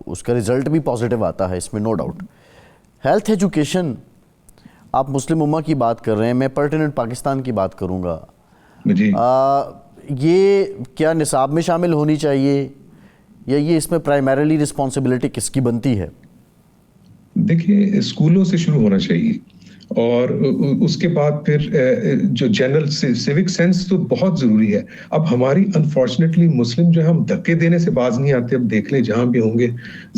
اس کا رزلٹ بھی پازیٹیو آتا ہے, اس میں نو ڈاؤٹ. ہیلتھ ایجوکیشن, آپ مسلم امہ کی بات کر رہے ہیں, میں پرٹیننٹ پاکستان کی بات کروں گا. جی یہ کیا نصاب میں شامل ہونی چاہیے یا یہ اس میں پرائمریلی رسپانسبلٹی کس کی بنتی ہے؟ دیکھیں اسکولوں سے شروع ہونا چاہیے اور اس کے بعد پھر جو جنرل سیوک سینس تو بہت ضروری ہے. اب ہماری انفارچونیٹلی مسلم جو ہے ہم دھکے دینے سے باز نہیں آتے. اب دیکھ لیں جہاں بھی ہوں گے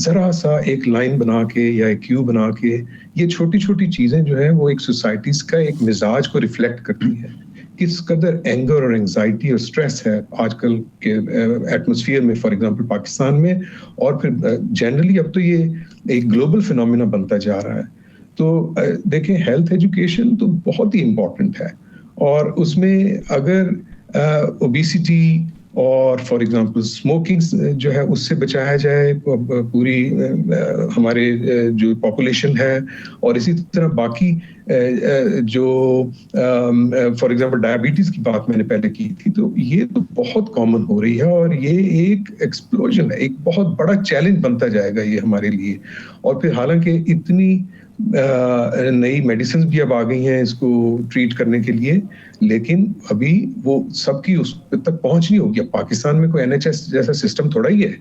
ذرا سا ایک لائن بنا کے یا ایک کیو بنا کے, یہ چھوٹی چھوٹی چیزیں جو ہیں وہ ایک سوسائٹیز کا ایک مزاج کو ریفلیکٹ کرتی ہے. کس قدر اینگر اور انگزائٹی اور سٹریس ہے آج کل کے ایٹماسفیئر میں, فار ایگزامپل پاکستان میں, اور پھر جنرلی اب تو یہ ایک گلوبل فینومینا بنتا جا رہا ہے. تو دیکھیں ہیلتھ ایجوکیشن تو بہت ہی امپورٹنٹ ہے اور اس میں اگر اوبیسٹی اور فار ایگزامپل اسموکنگ جو ہے اس سے بچایا جائے پوری ہمارے جو پاپولیشن ہے, اور اسی طرح باقی جو فار ایگزامپل ڈائبٹیز کی بات میں نے پہلے کی تھی, تو یہ تو بہت کامن ہو رہی ہے اور یہ ایک ایکسپلوژن ہے, ایک بہت بڑا چیلنج بنتا جائے گا یہ ہمارے لیے. اور پھر حالانکہ اتنی نئی میڈیسنز بھی اب آ گئی ہیں اس کو ٹریٹ کرنے کے لیے, لیکن ابھی وہ سب کی اس تک پہنچ نہیں ہوگی. اب پاکستان میں کوئی NHS جیسا سسٹم تھوڑا ہی ہے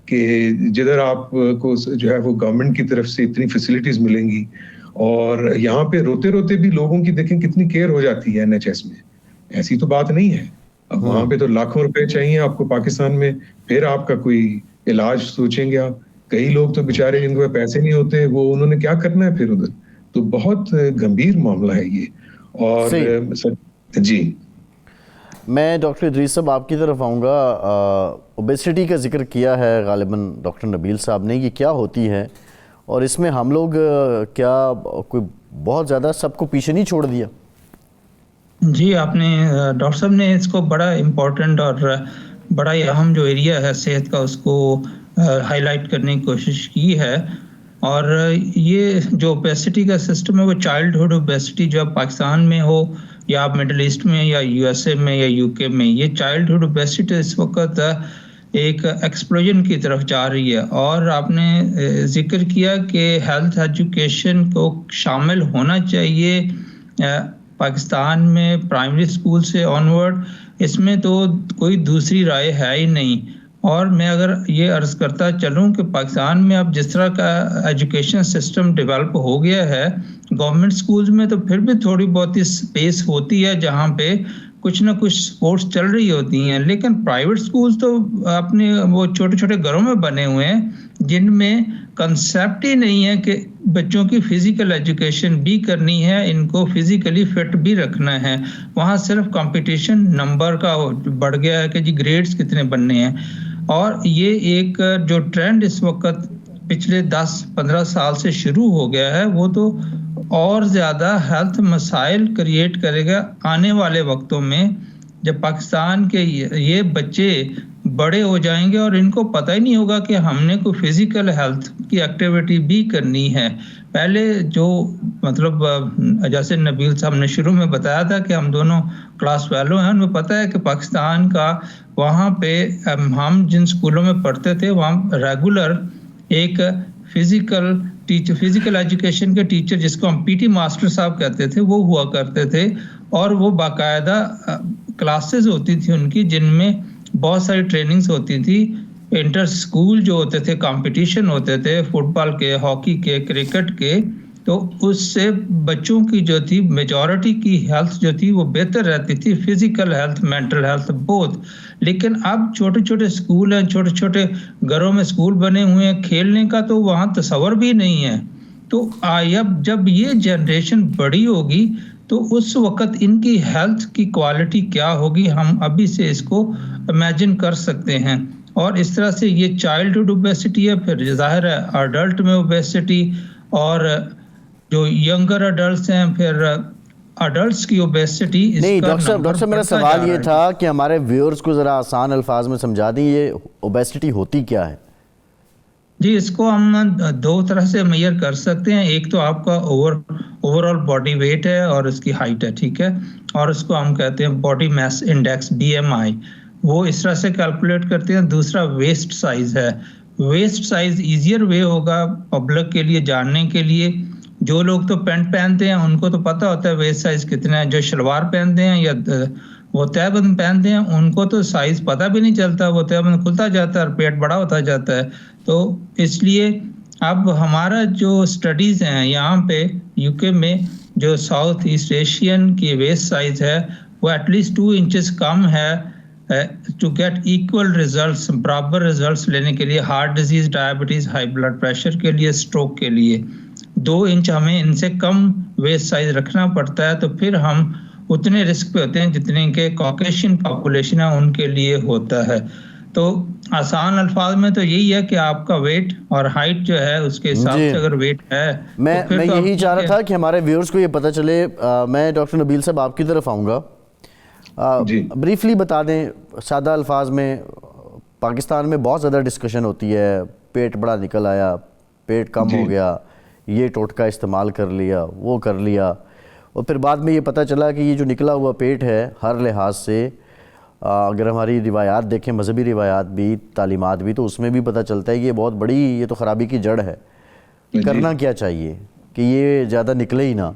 کہ جدھر آپ کو جو ہے وہ گورنمنٹ کی طرف سے اتنی فیسلٹیز ملیں گی, اور یہاں پہ روتے روتے بھی لوگوں کی دیکھیں کتنی کیئر ہو جاتی ہے NHS میں. ایسی تو بات نہیں ہے. اب وہاں پہ تو لاکھوں روپے چاہیے آپ کو پاکستان میں, پھر آپ کا کوئی علاج سوچیں گے آپ. کئی لوگ تو بیچارے جن کو پیسے نہیں ہوتے وہ انہوں نے کیا کرنا ہے پھر ادھر. تو بہت گمبھیر معاملہ ہے یہ. اور جی میں ڈاکٹر ادریس صاحب آپ کی طرف آؤں گا. اوبیسٹی کا ذکر کیا ہے غالباً ڈاکٹر نبیل صاحب نے, یہ کیا ہوتی ہے اور اس میں ہم لوگ کیا کوئی بہت زیادہ سب کو پیچھے نہیں چھوڑ دیا؟ جی آپ نے ڈاکٹر صاحب نے اس کو بڑا امپورٹنٹ اور بڑا ہی اہم جو ایریا ہے صحت کا اس کو ہائی لائٹ کرنے کی کوشش کی ہے. اور یہ جو اوبیسٹی کا سسٹم ہے وہ چائلڈہڈ اوبیسٹی جو اب پاکستان میں ہو یا آپ مڈل ایسٹ میں یا USA میں یا UK میں, یہ چائلڈہڈ اوبیسٹی اس وقت ایک ایکسپلوژن کی طرف جا رہی ہے. اور آپ نے ذکر کیا کہ ہیلتھ ایجوکیشن کو شامل ہونا چاہیے پاکستان میں پرائمری اسکول سے آنورڈ. اس میں تو کوئی دوسری رائے ہے ہی نہیں. اور میں اگر یہ عرض کرتا چلوں کہ پاکستان میں اب جس طرح کا ایجوکیشن سسٹم ڈیولپ ہو گیا ہے, گورنمنٹ اسکولز میں تو پھر بھی تھوڑی بہت ہی اسپیس ہوتی ہے جہاں پہ کچھ نہ کچھ سپورٹس چل رہی ہوتی ہیں, لیکن پرائیویٹ سکولز تو اپنے وہ چھوٹے چھوٹے گھروں میں بنے ہوئے ہیں جن میں کنسیپٹ ہی نہیں ہے کہ بچوں کی فزیکل ایجوکیشن بھی کرنی ہے, ان کو فزیکلی فٹ بھی رکھنا ہے. وہاں صرف کمپٹیشن نمبر کا بڑھ گیا ہے کہ جی گریڈز کتنے بننے ہیں. اور یہ ایک جو ٹرینڈ اس وقت پچھلے 10-15 سال سے شروع ہو گیا ہے وہ تو اور زیادہ ہیلتھ مسائل کریٹ کرے گا آنے والے وقتوں میں, جب پاکستان کے یہ بچے بڑے ہو جائیں گے اور ان کو پتہ ہی نہیں ہوگا کہ ہم نے کوئی فزیکل ہیلتھ کی ایکٹیویٹی بھی کرنی ہے. پہلے جو مطلب جیسے نبیل صاحب نے شروع میں بتایا تھا کہ ہم دونوں کلاس فیلو ہیں, ہمیں پتہ ہے کہ پاکستان کا وہاں پہ ہم جن اسکولوں میں پڑھتے تھے وہاں ریگولر ایک فزیکل ایجوکیشن کے ٹیچر جس کو ہم پی ٹی ماسٹر صاحب کہتے تھے وہ ہوا کرتے تھے, اور وہ باقاعدہ کلاسز ہوتی تھی ان کی جن میں بہت ساری ٹریننگز ہوتی تھی. انٹر اسکول جو ہوتے تھے کمپٹیشن ہوتے تھے فٹ بال کے, ہاکی کے, کرکٹ کے, تو اس سے بچوں کی جو تھی میجورٹی کی ہیلتھ جو تھی وہ بہتر رہتی تھی, physical health, mental health both. لیکن اب چھوٹے چھوٹے اسکول ہیں, چھوٹے چھوٹے گھروں میں اسکول بنے ہوئے ہیں, کھیلنے کا تو وہاں تصور بھی نہیں ہے. تو اب جب یہ جنریشن بڑی ہوگی تو اس وقت ان کی ہیلتھ کی کوالٹی کیا ہوگی ہم ابھی سے اس کو امیجن کر سکتے ہیں. اور اس طرح سے یہ چائلڈہڈ اوبیسٹی ہے, پھر ظاہر ہے اڈلٹ میں اوبیسٹی, اور جو ینگر اڈلٹس ہیں پھر اڈلٹس کی اوبیسٹی. نہیں ڈاکٹر صاحب میرا سوال یہ تھا کہ ہمارے ویورز کو ذرا آسان الفاظ میں سمجھا دیں یہ اوبیسٹی ہوتی کیا ہے. جی اس کو ہم 2 طرح سے میئر کر سکتے ہیں. ایک تو آپ کا اوور آل باڈی ویٹ ہے اور اس کی ہائٹ ہے, ٹھیک ہے, اور اس کو ہم کہتے ہیں باڈی میس انڈیکس BMI, وہ اس طرح سے کیلکولیٹ کرتے ہیں. دوسرا ویسٹ سائز ہے. ویسٹ سائز ایزیئر وے ہوگا پبلک کے لیے جاننے کے لیے. جو لوگ تو پینٹ پہنتے ہیں ان کو تو پتہ ہوتا ہے ویسٹ سائز کتنا ہے, جو شلوار پہنتے ہیں یا وہ تہہ بند پہنتے ہیں ان کو تو سائز پتہ بھی نہیں چلتا, وہ تہہ بند کھلتا جاتا ہے اور پیٹ بڑا ہوتا جاتا ہے. تو اس لیے اب ہمارا جو سٹڈیز ہیں یہاں پہ UK میں جو ساؤتھ ایسٹ ایشین کی ویسٹ سائز ہے وہ ایٹ لیسٹ 2 انچز کم ہے ٹو گیٹ ایکول ریزلٹس, برابر ریزلٹس لینے کے لیے, heart disease, diabetes, high blood pressure کے لیے, اسٹروک کے لیے 2 انچ ہمیں ان سے کم ویسٹ سائز رکھنا پڑتا ہے. تو پھر ہم اتنے رسک پہ ہوتے ہیں جتنے کہ کاکیشین پاپولیشن ہے ان کے لیے ہوتا ہے. تو آسان الفاظ میں تو یہی ہے کہ آپ کا ویٹ اور ہائٹ جو ہے اس کے حساب سے اگر ویٹ ہے. میں یہی چاہ رہا تھا کہ ہمارے ویورز کو یہ پتہ چلے. میں ڈاکٹر نبیل صاحب آپ کی طرف آؤں گا, بریفلی بتا دیں سادہ الفاظ میں. پاکستان میں بہت زیادہ ڈسکشن ہوتی ہے, پیٹ بڑا نکل آیا, پیٹ کم ہو گیا, یہ ٹوٹکا استعمال کر لیا, وہ کر لیا, اور پھر بعد میں یہ پتہ چلا کہ یہ جو نکلا ہوا پیٹ ہے ہر لحاظ سے اگر ہماری روایات دیکھیں, مذہبی روایات بھی, تعلیمات بھی, تو اس میں بھی پتہ چلتا ہے کہ یہ بہت بڑی یہ تو خرابی کی جڑ ہے. کرنا کیا چاہیے کہ یہ زیادہ نکلے ہی نہ.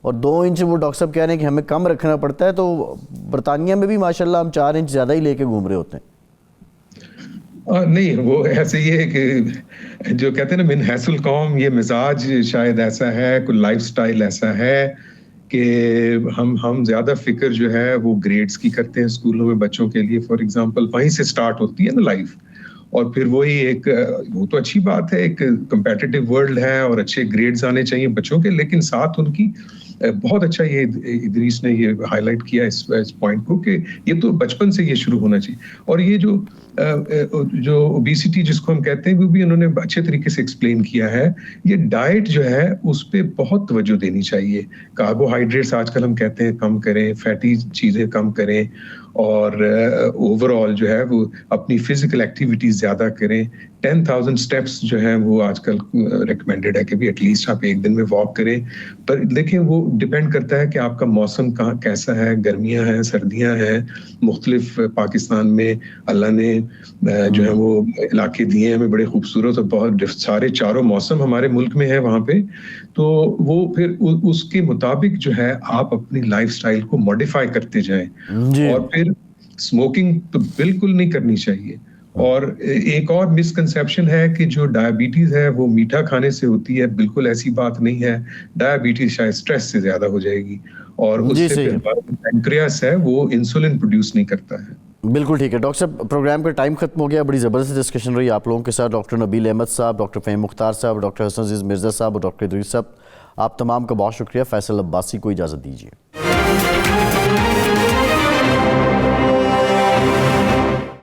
اور 2 انچ وہ ڈاکٹر صاحب کہہ رہے ہیں کہ ہمیں کم رکھنا پڑتا ہے, تو برطانیہ میں بھی ماشاءاللہ ہم 4 انچ زیادہ ہی لے کے گھوم رہے ہوتے ہیں. نہیں وہ ایسے یہ ہے کہ جو کہتے ہیں نا من حیث القوم, یہ مزاج شاید ایسا ہے, کوئی لائف سٹائل ایسا ہے کہ ہم زیادہ فکر جو ہے وہ گریڈز کی کرتے ہیں اسکولوں میں بچوں کے لیے. فار ایگزامپل وہیں سے سٹارٹ ہوتی ہے نا لائف, اور پھر وہی ایک وہ تو اچھی بات ہے, ایک کمپیٹیٹو ورلڈ ہے اور اچھے گریڈز آنے چاہیے بچوں کے, لیکن ساتھ ان کی بہت اچھا یہ ادریس نے یہ ہائی لائٹ کیا اس پوائنٹ کو کہ یہ تو بچپن سے یہ شروع ہونا چاہیے. اور یہ جو اوبیسٹی جس کو ہم کہتے ہیں وہ بھی انہوں نے اچھے طریقے سے ایکسپلین کیا ہے. یہ ڈائٹ جو ہے اس پہ بہت توجہ دینی چاہیے. کاربوہائیڈریٹس آج کل ہم کہتے ہیں کم کریں, فیٹی چیزیں کم کریں, اور اوور آل جو ہے وہ اپنی فزیکل ایکٹیویٹیز زیادہ کریں. 10,000 اسٹیپس جو ہیں وہ آج کل ریکمینڈیڈ ہے کہ بھی ایٹ لیسٹ آپ ایک دن میں واک کریں. پر دیکھیں وہ ڈپینڈ کرتا ہے کہ آپ کا موسم کہاں کیسا ہے, گرمیاں ہیں, سردیاں ہیں, مختلف پاکستان میں اللہ نے جو ہے وہ علاقے دیے ہیں ہمیں بڑے خوبصورت اور بہت سارے چاروں موسم ہمارے ملک میں ہے وہاں پہ. تو وہ پھر اس کے مطابق جو ہے آپ اپنی لائف سٹائل کو موڈیفائی کرتے جائیں. اور پھر اسموکنگ تو بالکل نہیں کرنی چاہیے. اور ایک اور مسکنسیپشن ہے کہ جو ڈائبٹیز ہے وہ میٹھا کھانے سے ہوتی ہے. بالکل ایسی بات نہیں ہے. ڈائبٹیز شاید اسٹریس سے زیادہ ہو جائے گی اور اس سے پھر ہمارا پینکریاس ہے وہ انسولن پروڈیوس نہیں کرتا ہے. بالکل ٹھیک ہے ڈاکٹر صاحب, پروگرام کا ٹائم ختم ہو گیا. بڑی زبردست ڈسکشن رہی آپ لوگوں کے ساتھ. ڈاکٹر نبیل احمد صاحب, ڈاکٹر فہیم مختار صاحب, ڈاکٹر حسن عزیز مرزا صاحب اور ڈاکٹر ادریس صاحب, آپ تمام کا بہت شکریہ. فیصل عباسی کو اجازت دیجیے.